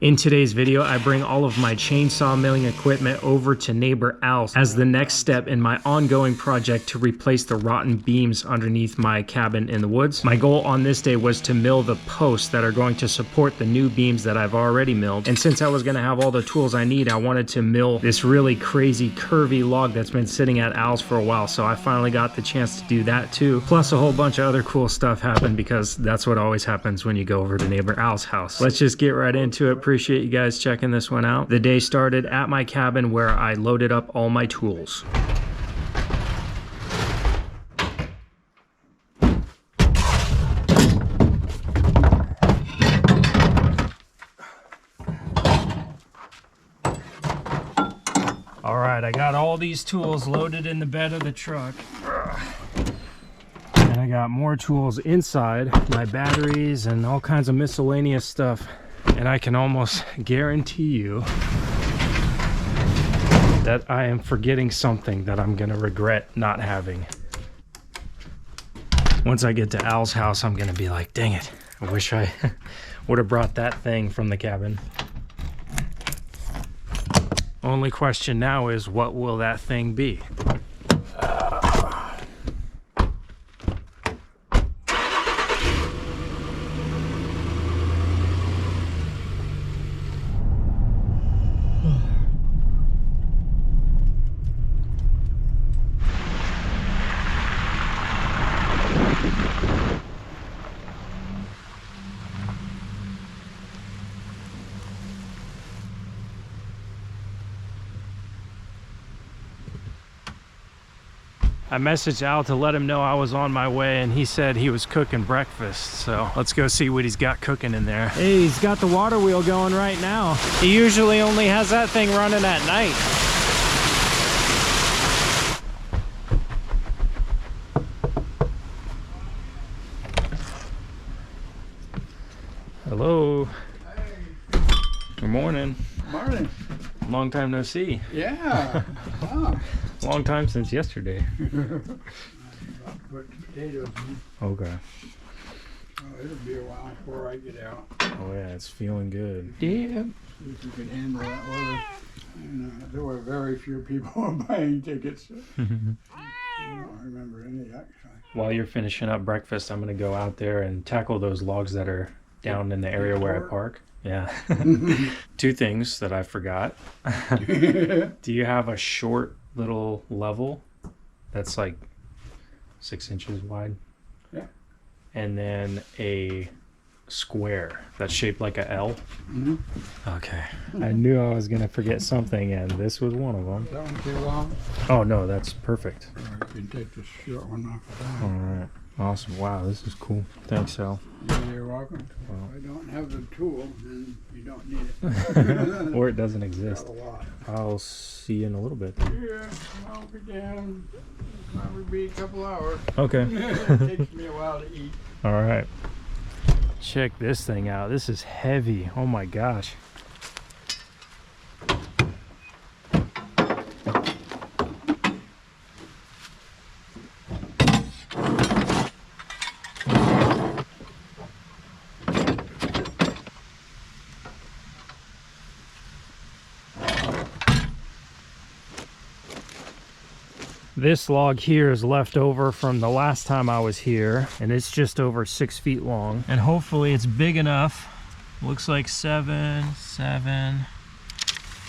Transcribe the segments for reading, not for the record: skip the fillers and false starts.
In today's video, I bring all of my chainsaw milling equipment over to neighbor Al's as the next step in my ongoing project to replace the rotten beams underneath my cabin in the woods. My goal on this day was to mill the posts that are going to support the new beams that I've already milled. And since I was going to have all the tools I need, I wanted to mill this really crazy curvy log that's been sitting at Al's for a while. So I finally got the chance to do that too. Plus a whole bunch of other cool stuff happened because that's what always happens when you go over to neighbor Al's house. Let's just get right into it. Appreciate you guys checking this one out. The day started at my cabin where I loaded up all my tools. All right, I got all these tools loaded in the bed of the truck. And I got more tools inside, my batteries and all kinds of miscellaneous stuff. And I can almost guarantee you that I am forgetting something that I'm gonna regret not having. Once I get to Al's house, I'm gonna be like, dang it, I wish I would have brought that thing from the cabin. Only question now is, what will that thing be? I messaged Al to let him know I was on my way, and he said he was cooking breakfast. So let's go see what he's got cooking in there. Hey, he's got the water wheel going right now. He usually only has that thing running at night. Hello. Hey. Good morning. Morning. Long time no see. Yeah. Wow. Long time since yesterday. Put potatoes in. Okay. Oh, it'll be a while before I get out. Oh yeah, it's feeling good. Yeah. See if you can handle that weather. And, there were very few people buying tickets. I don't remember any actually. While you're finishing up breakfast, I'm gonna go out there and tackle those logs that are down in the area where I park. Yeah. Two things that I forgot. Do you have a short little level that's like 6 inches wide? Yeah. And then a square that's shaped like a L? Mm-hmm. Okay. I knew I was gonna forget something, and this was one of them. That one too long? Oh no, that's perfect. Or you can take the short one off of that. All right. Awesome. Wow, this is cool. Thanks, Al. You're welcome. Well. If I don't have the tool, then you don't need it. Or it doesn't exist. Got a lot. I'll see you in a little bit. Yeah, I'll be down. Probably be a couple hours. Okay. It takes me a while to eat. All right. Check this thing out. This is heavy. Oh my gosh. This log here is left over from the last time I was here, and it's just over 6 feet long. And hopefully it's big enough. Looks like 7. Yeah,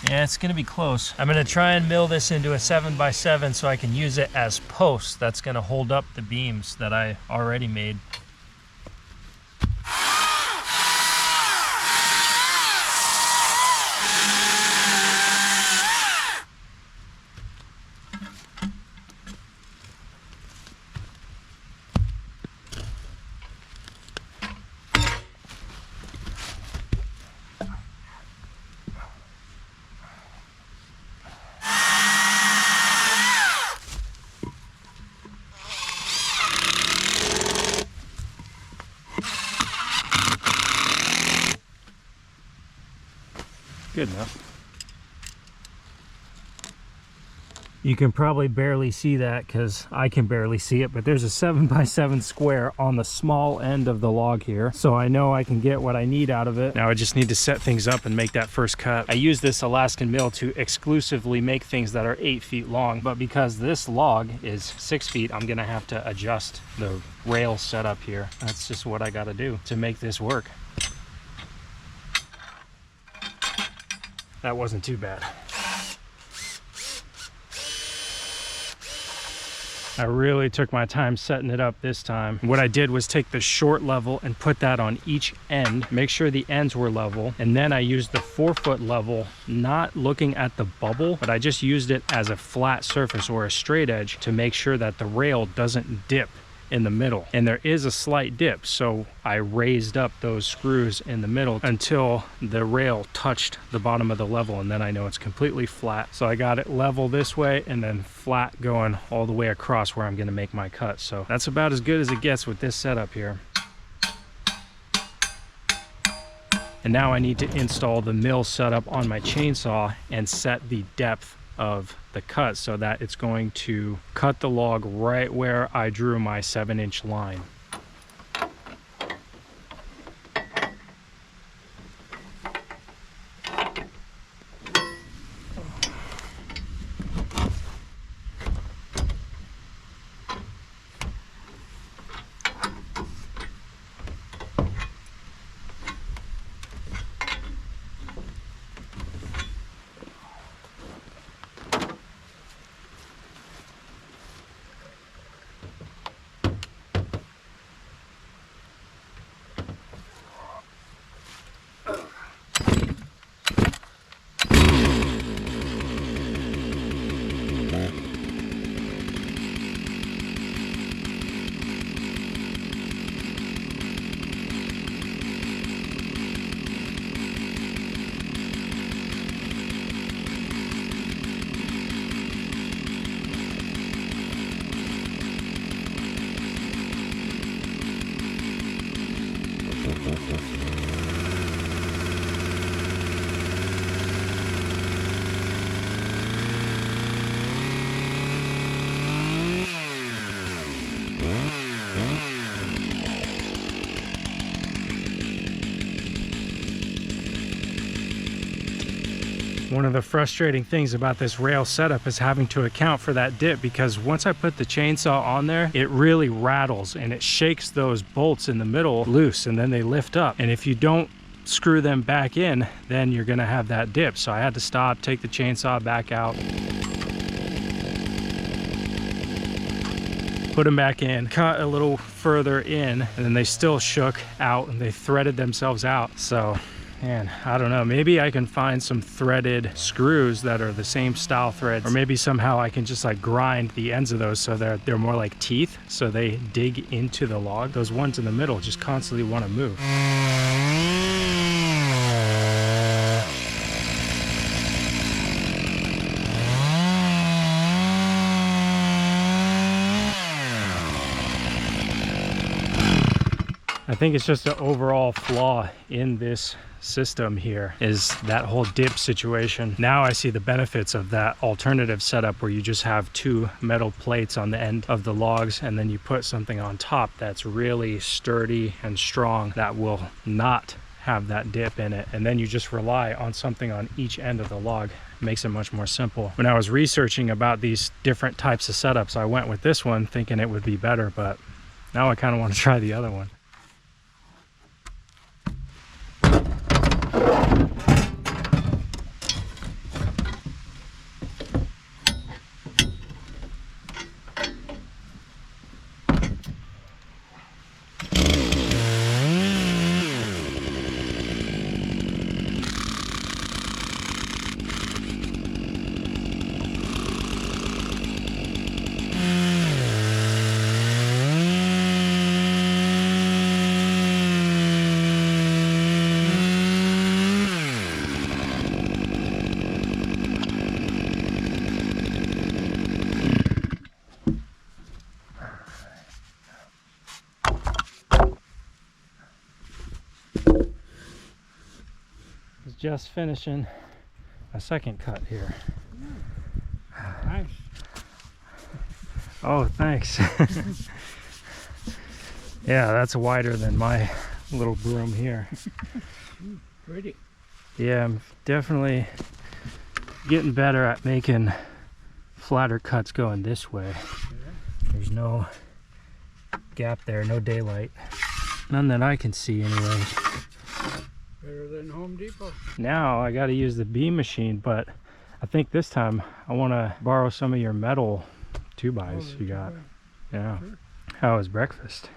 it's gonna be close. I'm gonna try and mill this into a 7x7 so I can use it as posts. That's gonna hold up the beams that I already made. Good enough. You can probably barely see that because I can barely see it, but there's a 7x7 square on the small end of the log here. So I know I can get what I need out of it. Now I just need to set things up and make that first cut. I use this Alaskan mill to exclusively make things that are 8 feet long, but because this log is 6 feet, I'm gonna have to adjust the rail setup here. That's just what I gotta do to make this work. That wasn't too bad. I really took my time setting it up this time. What I did was take the short level and put that on each end, make sure the ends were level, and then I used the 4-foot level, not looking at the bubble, but I just used it as a flat surface or a straight edge to make sure that the rail doesn't dip in the middle. And there is a slight dip, so I raised up those screws in the middle until the rail touched the bottom of the level, and then I know it's completely flat. So I got it level this way and then flat going all the way across where I'm gonna make my cut. So that's about as good as it gets with this setup here. And now I need to install the mill setup on my chainsaw and set the depth of the cut so that it's going to cut the log right where I drew my 7-inch line. One of the frustrating things about this rail setup is having to account for that dip, because once I put the chainsaw on there, it really rattles and it shakes those bolts in the middle loose, and then they lift up. And if you don't screw them back in, then you're gonna have that dip. So I had to stop, take the chainsaw back out, put them back in, cut a little further in, and then they still shook out and they threaded themselves out. So man, I don't know, maybe I can find some threaded screws that are the same style threads, or maybe somehow I can just like grind the ends of those so they're more like teeth, so they dig into the log. Those ones in the middle just constantly want to move. I think it's just an overall flaw in this system here is that whole dip situation. Now I see the benefits of that alternative setup where you just have 2 metal plates on the end of the logs, and then you put something on top that's really sturdy and strong that will not have that dip in it, and then you just rely on something on each end of the log. It makes it much more simple. When I was researching about these different types of setups, I went with this one thinking it would be better, but now I kind of want to try the other one. Just finishing a second cut here. Nice. Oh, thanks. Yeah, that's wider than my little broom here. Pretty. Yeah, I'm definitely getting better at making flatter cuts going this way. There's no gap there, no daylight. None that I can see anyway. Better than Home Depot. Now I got to use the beam machine, but I think this time I want to borrow some of your metal 2x you got. Yeah. Sure. How was breakfast?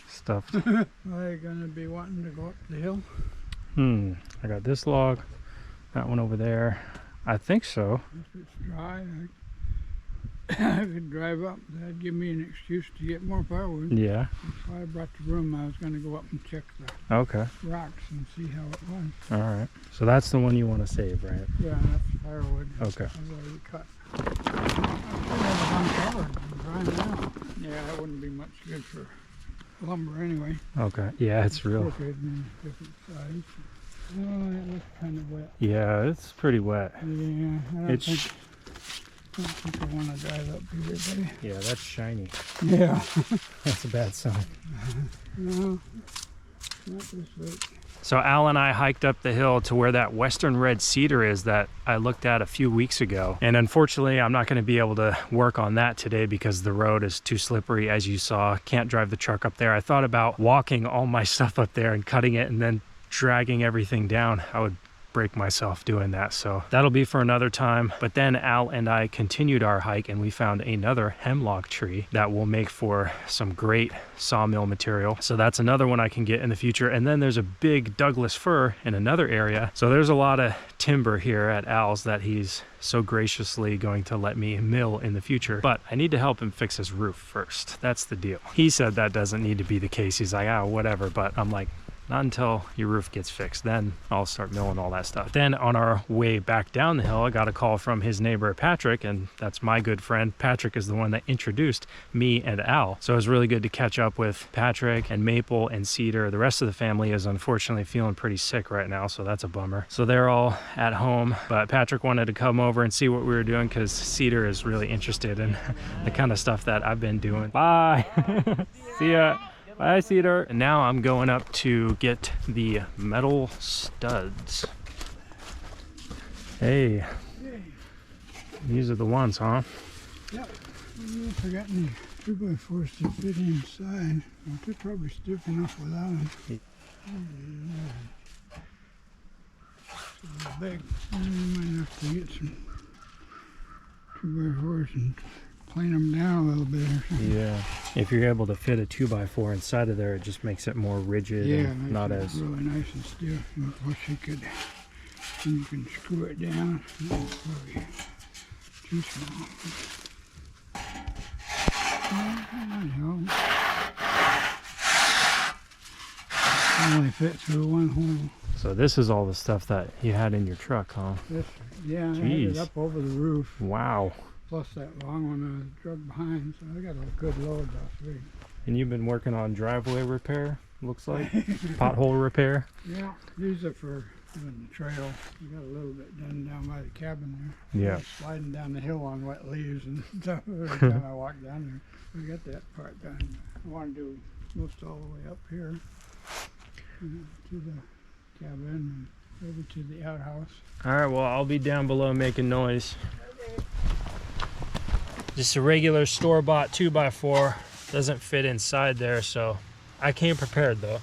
Stuffed. Are you gonna be wanting to go up the hill? I got this log, that one over there. I think so. If it's dry, I could drive up. That'd give me an excuse to get more firewood. Yeah. That's why I brought the broom. I was gonna go up and check the Okay. rocks and see how it was. All right. So that's the one you want to save, right? Yeah, that's firewood. Okay. I've already cut. I should have it uncovered and drying it out. Yeah, that wouldn't be much good for lumber anyway. Okay. Yeah, it's real. Crooked and different size. Oh, it looks kind of wet. Yeah, it's pretty wet. Yeah, I It's don't think I want to drive up here, buddy. yeah, that's shiny. Yeah. That's a bad sign. No, not this week. So Al and I hiked up the hill to where that western red cedar is that I looked at a few weeks ago. And unfortunately, I'm not going to be able to work on that today because the road is too slippery, as you saw. Can't drive the truck up there. I thought about walking all my stuff up there and cutting it and then dragging everything down. I would break myself doing that, so that'll be for another time. But then Al and I continued our hike and we found another hemlock tree that will make for some great sawmill material, so that's another one I can get in the future. And then there's a big Douglas fir in another area, so there's a lot of timber here at Al's that he's so graciously going to let me mill in the future, but I need to help him fix his roof first. That's the deal. He said that doesn't need to be the case. He's like, ah, whatever. But I'm like, not until your roof gets fixed, then I'll start milling all that stuff. Then on our way back down the hill, I got a call from his neighbor Patrick, and that's my good friend. Patrick is the one that introduced me and Al, so it was really good to catch up with Patrick and Maple and Cedar. The rest of the family is unfortunately feeling pretty sick right now, so that's a bummer. So they're all at home, but Patrick wanted to come over and see what we were doing because Cedar is really interested in the kind of stuff that I've been doing. Bye. See ya. Bye, Cedar. And now I'm going up to get the metal studs. Hey, these are the ones, huh? Yep. I forgot any 2x4s to fit inside. Well, they're probably stiff enough without them. So big. You might have to get some 2x4s and plane them down a little bit or something. Yeah. If you're able to fit a 2x4 inside of there, it just makes it more rigid and not as really nice and stiff. And plus you can screw it down. That's probably too small. Only fit through one hole. So this is all the stuff that you had in your truck, huh? Yeah, I had it up over the roof. Wow. Plus that long one I drug behind, so I got a good load last week. And you've been working on driveway repair, looks like? Pothole repair? Yeah, these are for doing the trail. We got a little bit done down by the cabin there. Yeah. Sliding down the hill on wet leaves and stuff every time I walk down there. We got that part done. I want to do most all the way up here to the cabin and over to the outhouse. All right, well, I'll be down below making noise. Just a regular store-bought 2x4. Doesn't fit inside there, so I came prepared though.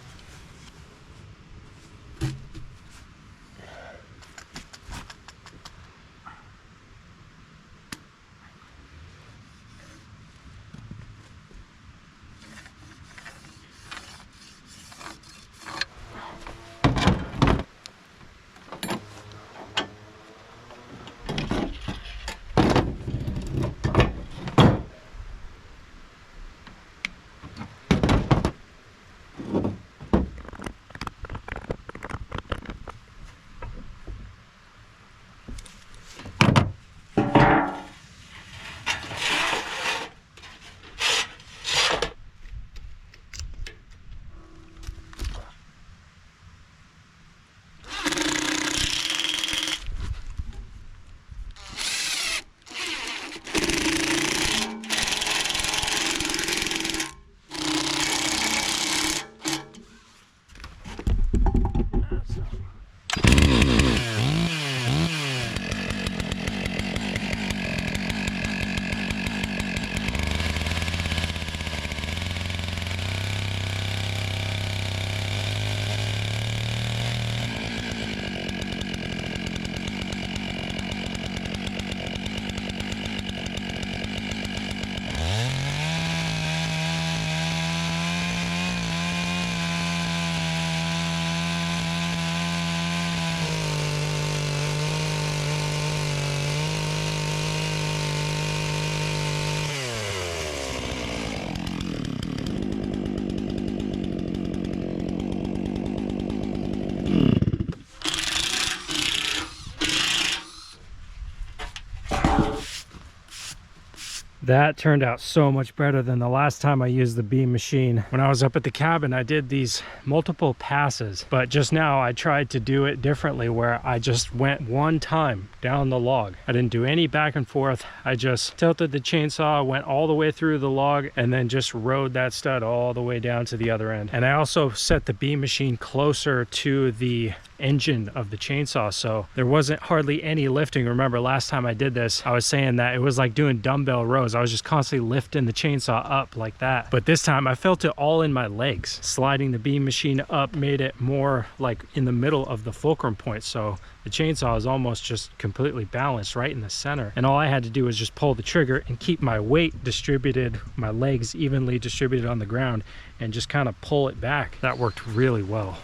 That turned out so much better than the last time I used the beam machine. When I was up at the cabin, I did these multiple passes, but just now I tried to do it differently where I just went one time down the log. I didn't do any back and forth. I just tilted the chainsaw, went all the way through the log, and then just rode that stud all the way down to the other end. And I also set the beam machine closer to the engine of the chainsaw, so there wasn't hardly any lifting. Remember last time I did this, I was saying that it was like doing dumbbell rows. I was just constantly lifting the chainsaw up like that, but this time I felt it all in my legs. Sliding the beam machine up made it more like in the middle of the fulcrum point, so the chainsaw is almost just completely balanced right in the center, and all I had to do was just pull the trigger and keep my weight distributed, my legs evenly distributed on the ground, and just kind of pull it back. That worked really well.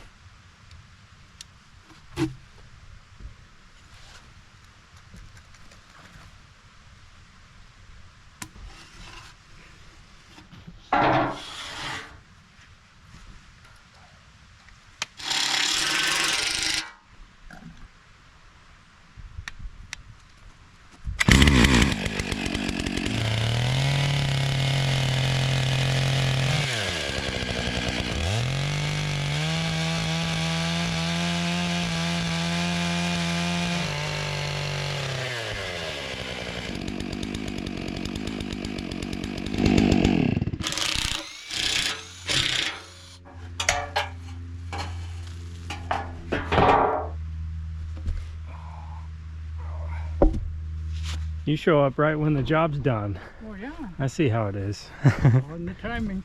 You show up right when the job's done. Oh yeah. I see how it is. On the timing.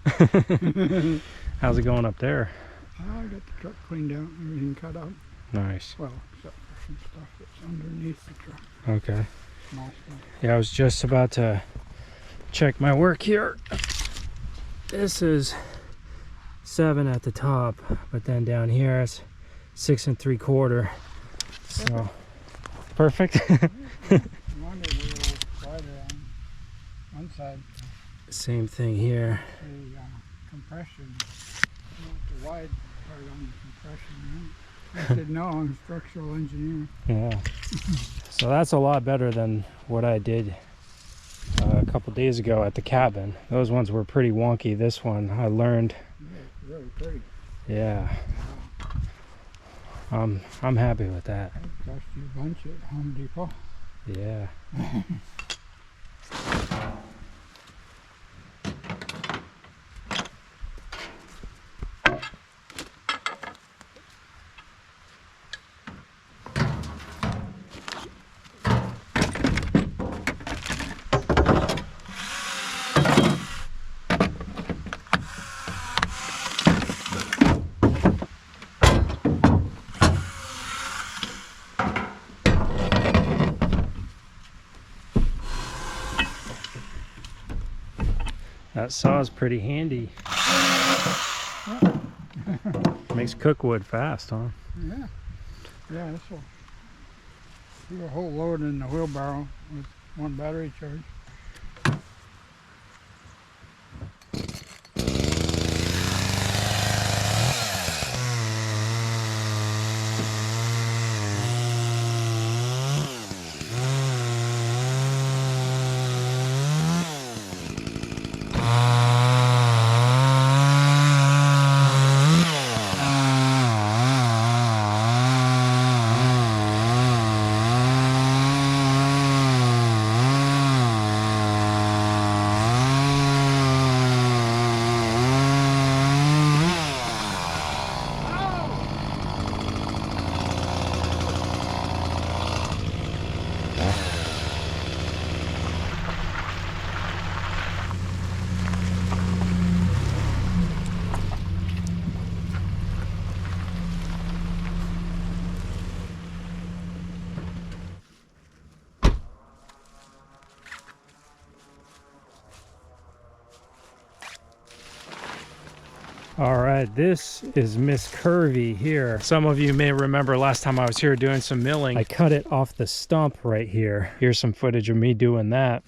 How's it going up there? I got the truck cleaned out, everything cut out. Nice. Well, except for some stuff that's underneath the truck. Okay. Small stuff. Yeah, I was just about to check my work here. This is 7 at the top, but then down here it's 6 3/4. So perfect. One side, Same thing here. the compression, the wide part on the compression. I said no, I'm a structural engineer. Yeah. So that's a lot better than what I did a couple days ago at the cabin. Those ones were pretty wonky. This one I learned. Yeah, it's really pretty. Yeah. I'm happy with that. It cost you a bunch at Home Depot. Yeah. That saw is pretty handy. Makes cookwood fast, huh? Yeah. Yeah, this will do a whole load in the wheelbarrow with one battery charge. All right, this is Miss Curvy here. Some of you may remember last time I was here doing some milling, I cut it off the stump right here. Here's some footage of me doing that.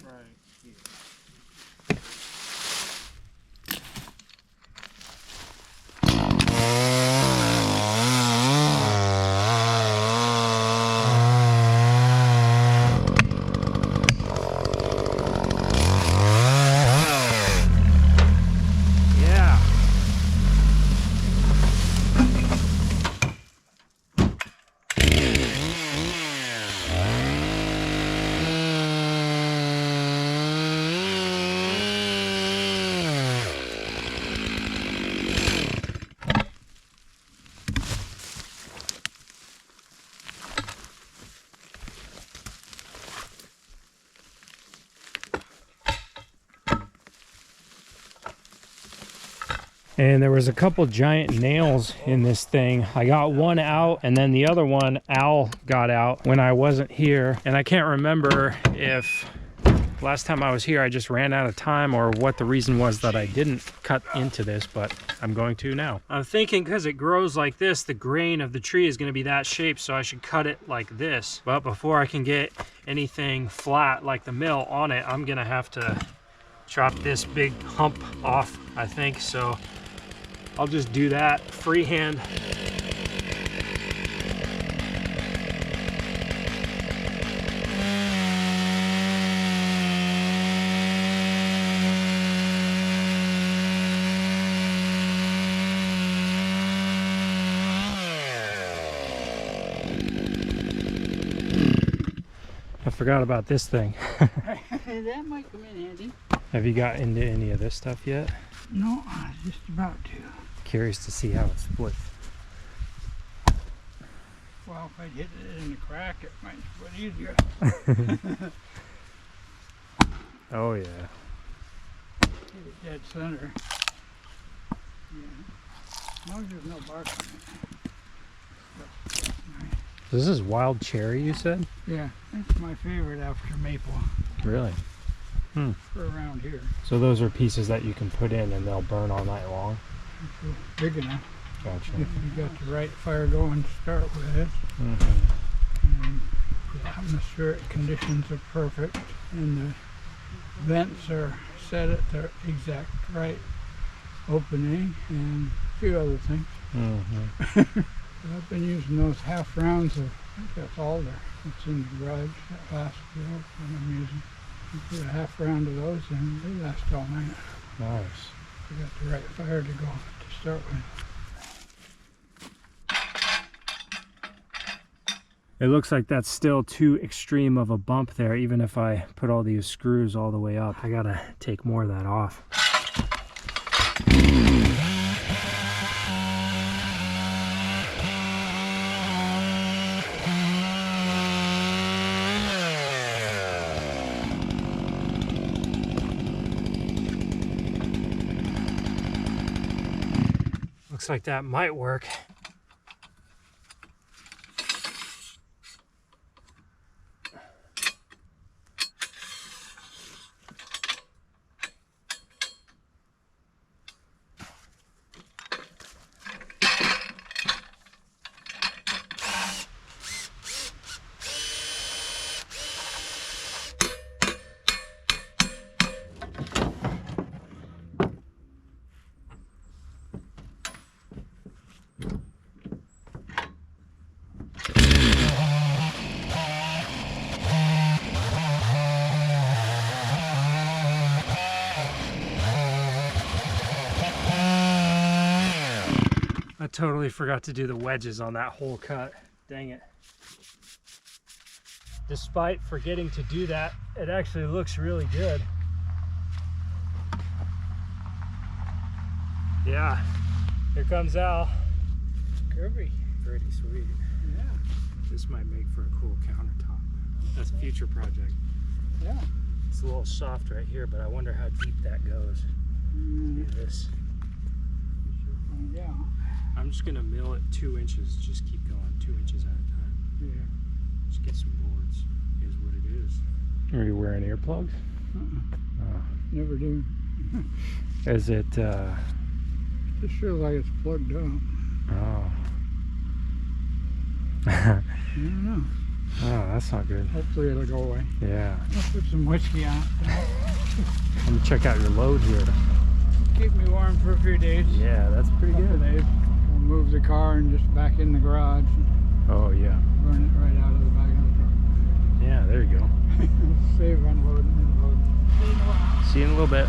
And there was a couple giant nails in this thing. I got one out, and then the other one Al got out when I wasn't here. And I can't remember if last time I was here I just ran out of time or what the reason was that I didn't cut into this, but I'm going to now. I'm thinking because it grows like this, the grain of the tree is going to be that shape, so I should cut it like this. But before I can get anything flat like the mill on it, I'm going to have to chop this big hump off, I think. So I'll just do that freehand. I forgot about this thing. That might come in handy. Have you got into any of this stuff yet? No, I was just about to. Curious to see how it splits. Well, if I hit it in the crack, it might split easier. Oh yeah. Hit it dead center. Yeah. As long as there's no bark on it. That's nice. This is wild cherry, you said? Yeah, that's my favorite after maple Really? for around here. So those are pieces that you can put in and they'll burn all night long? If they're big enough. Gotcha. If you got the right fire going to start with. Mm-hmm. And the atmospheric conditions are perfect. And the vents are set at the exact right opening and a few other things. Mm-hmm. I've been using those half rounds of, I think that's alder. It's in the garage, that last field that I'm using. You put a half round of those in, they last all night. Nice. You got the right fire to go to start with. It looks like that's still too extreme of a bump there, even if I put all these screws all the way up. I gotta take more of that off. Looks like that might work. I totally forgot to do the wedges on that whole cut. Dang it. Despite forgetting to do that, it actually looks really good. Yeah, here comes Al. Curvy. Pretty sweet. Yeah. This might make for a cool countertop. That's a future project. Yeah. It's a little soft right here, but I wonder how deep that goes. Do this. Find out. I'm just gonna mill it 2 inches. Just keep going, 2 inches at a time. Yeah. Just get some boards. Here's what it is. Are you wearing earplugs? Never do. Is it? Just feels like it's plugged up. Oh. I don't know. Oh, that's not good. Hopefully it'll go away. Yeah. I'll put some whiskey on it. Let me check out your load here. Keep me warm for a few days. Yeah, that's pretty Couple good. days. We'll move the car and just back in the garage and Oh yeah. burn it right out of the back of the truck. Yeah, there you go. Save unloading and loading. See you in a while. See you in a little bit.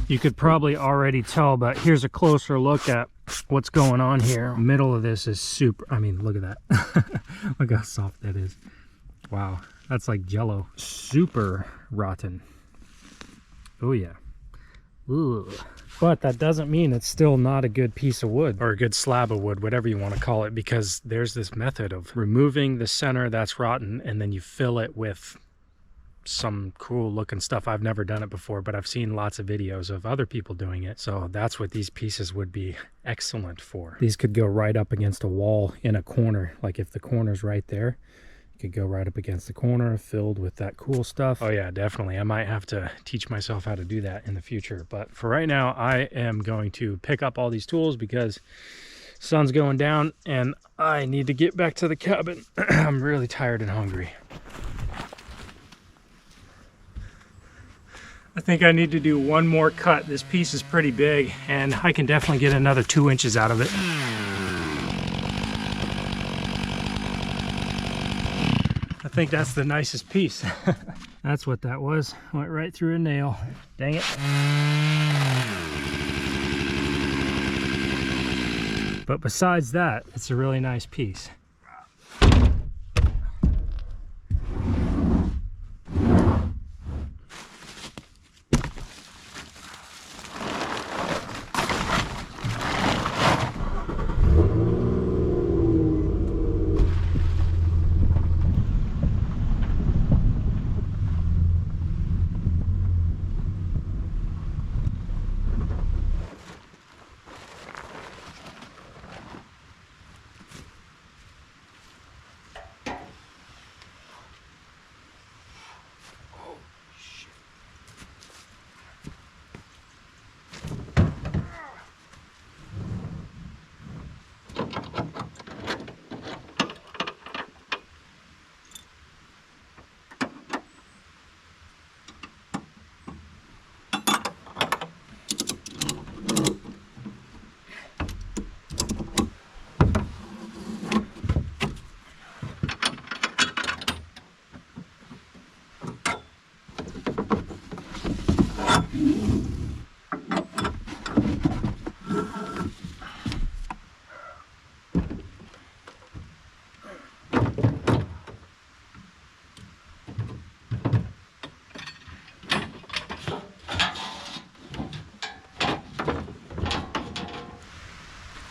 You could probably already tell, but here's a closer look at what's going on here. Middle of this is super, I mean, look at that. Look how soft that is. Wow, that's like jello. Super rotten. Oh yeah. Ooh. But that doesn't mean it's still not a good piece of wood, or a good slab of wood, whatever you want to call it, because there's this method of removing the center that's rotten and then you fill it with some cool looking stuff. I've never done it before, but I've seen lots of videos of other people doing it. So that's what these pieces would be excellent for. These could go right up against a wall in a corner. Like if the corner's right there, you could go right up against the corner filled with that cool stuff. Oh yeah, definitely. I might have to teach myself how to do that in the future. But for right now, I am going to pick up all these tools because sun's going down and I need to get back to the cabin. I'm really tired and hungry. I think I need to do one more cut. This piece is pretty big and I can definitely get another 2 inches out of it. I think that's the nicest piece. That's what that was. Went right through a nail. Dang it. But besides that, it's a really nice piece.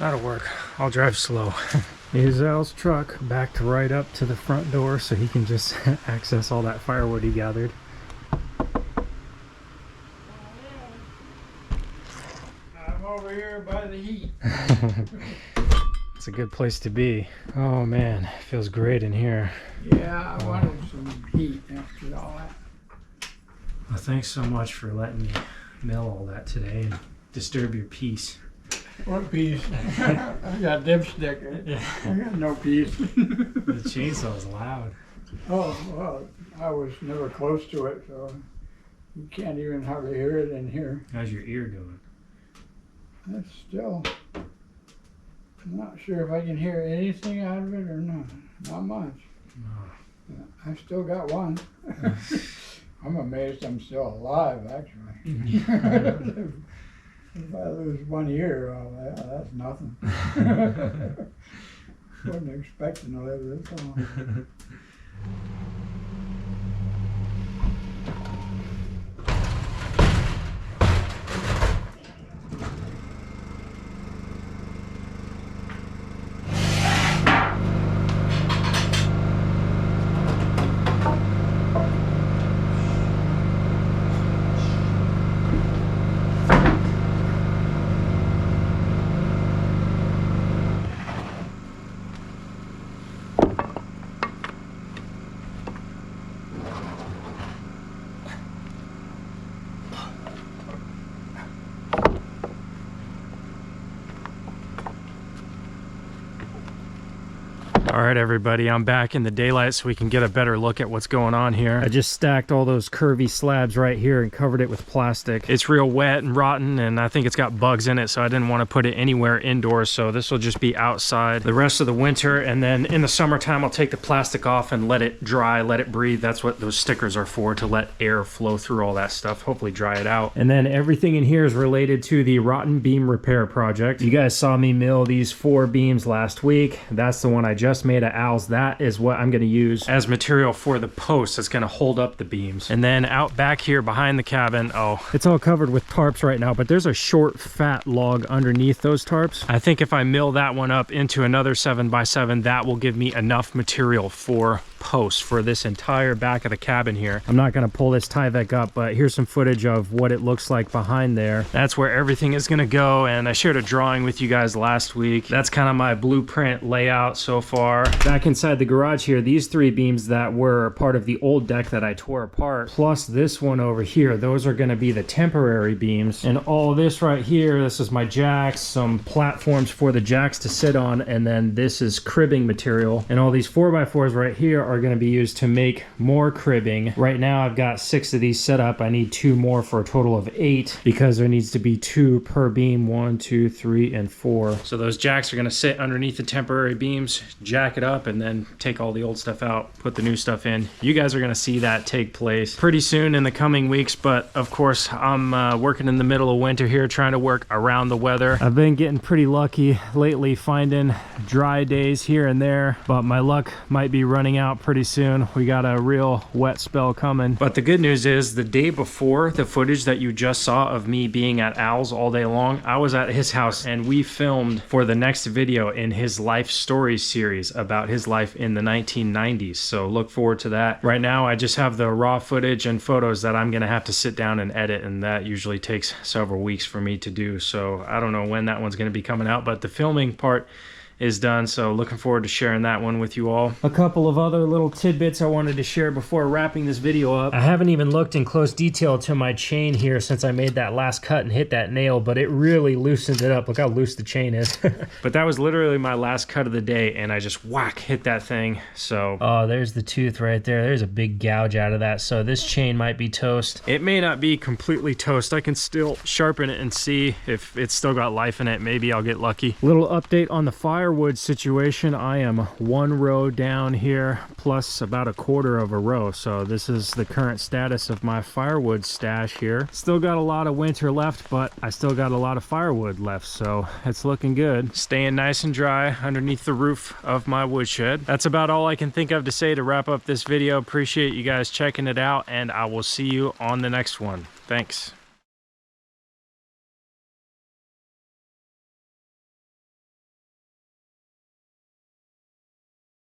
That'll work. I'll drive slow. Here's Al's truck backed right up to the front door so he can just access all that firewood he gathered. I'm over here by the heat. It's a good place to be. Oh man, it feels great in here. Yeah, I wanted some heat after all that. Well, thanks so much for letting me mill all that today and disturb your peace. What piece? I got dipstick. I got no piece. The chainsaw's loud. Oh, well, I was never close to it, so you can't even hardly hear it in here. How's your ear doing? That's still, I'm not sure if I can hear anything out of it or not. Not much. No. I still got one. I'm amazed I'm still alive, actually. If I lose 1 ear, well, that's nothing. Wasn't expecting to live this long. All right, everybody, I'm back in the daylight so we can get a better look at what's going on here. I just stacked all those curvy slabs right here and covered it with plastic. It's real wet and rotten, and I think it's got bugs in it, so I didn't want to put it anywhere indoors, so this will just be outside the rest of the winter, and then in the summertime I'll take the plastic off and let it dry, let it breathe. That's what those stickers are for, to let air flow through all that stuff, hopefully dry it out. And then everything in here is related to the rotten beam repair project. You guys saw me mill these 4 beams last week. That's the one I just made at Al's. That is what I'm going to use as material for the post that's going to hold up the beams. And then out back here behind the cabin, oh, it's all covered with tarps right now, but there's a short fat log underneath those tarps. I think if I mill that one up into another 7x7, that will give me enough material for posts for this entire back of the cabin here. I'm not going to pull this Tyvek up, but here's some footage of what it looks like behind there. That's where everything is going to go, and I shared a drawing with you guys last week. That's kind of my blueprint layout so far. Back inside the garage here, these 3 beams that were part of the old deck that I tore apart, plus this one over here, those are going to be the temporary beams. And all this right here, this is my jacks, some platforms for the jacks to sit on, and then this is cribbing material. And all these 4x4s right here are going to be used to make more cribbing. Right now I've got 6 of these set up. I need 2 more for a total of 8 because there needs to be 2 per beam, 1, 2, 3, and 4. So those jacks are going to sit underneath the temporary beams, jack it up, and then take all the old stuff out, put the new stuff in. You guys are going to see that take place pretty soon in the coming weeks, but of course I'm working in the middle of winter here, trying to work around the weather. I've been getting pretty lucky lately finding dry days here and there, but my luck might be running out pretty soon. We got a real wet spell coming. But the good news is, the day before the footage that you just saw of me being at Al's all day long, I was at his house and we filmed for the next video in his life story series about his life in the 1990s. So look forward to that. Right now I just have the raw footage and photos that I'm gonna have to sit down and edit, and that usually takes several weeks for me to do. So I don't know when that one's gonna be coming out, but the filming part is done, so looking forward to sharing that one with you all. A couple of other little tidbits I wanted to share before wrapping this video up. I haven't even looked in close detail to my chain here since I made that last cut and hit that nail, but it really loosened it up. Look how loose the chain is. But that was literally my last cut of the day, and I just whack hit that thing. So oh, there's the tooth right there. There's a big gouge out of that, so this chain might be toast. It may not be completely toast. I can still sharpen it and see if it's still got life in it. Maybe I'll get lucky. Little update on the firewood situation. I am 1 row down here plus about 1/4 of a row, so this is the current status of my firewood stash here. Still got a lot of winter left, but I still got a lot of firewood left, so it's looking good. Staying nice and dry underneath the roof of my woodshed. That's about all I can think of to say to wrap up this video. Appreciate you guys checking it out, and I will see you on the next one. Thanks.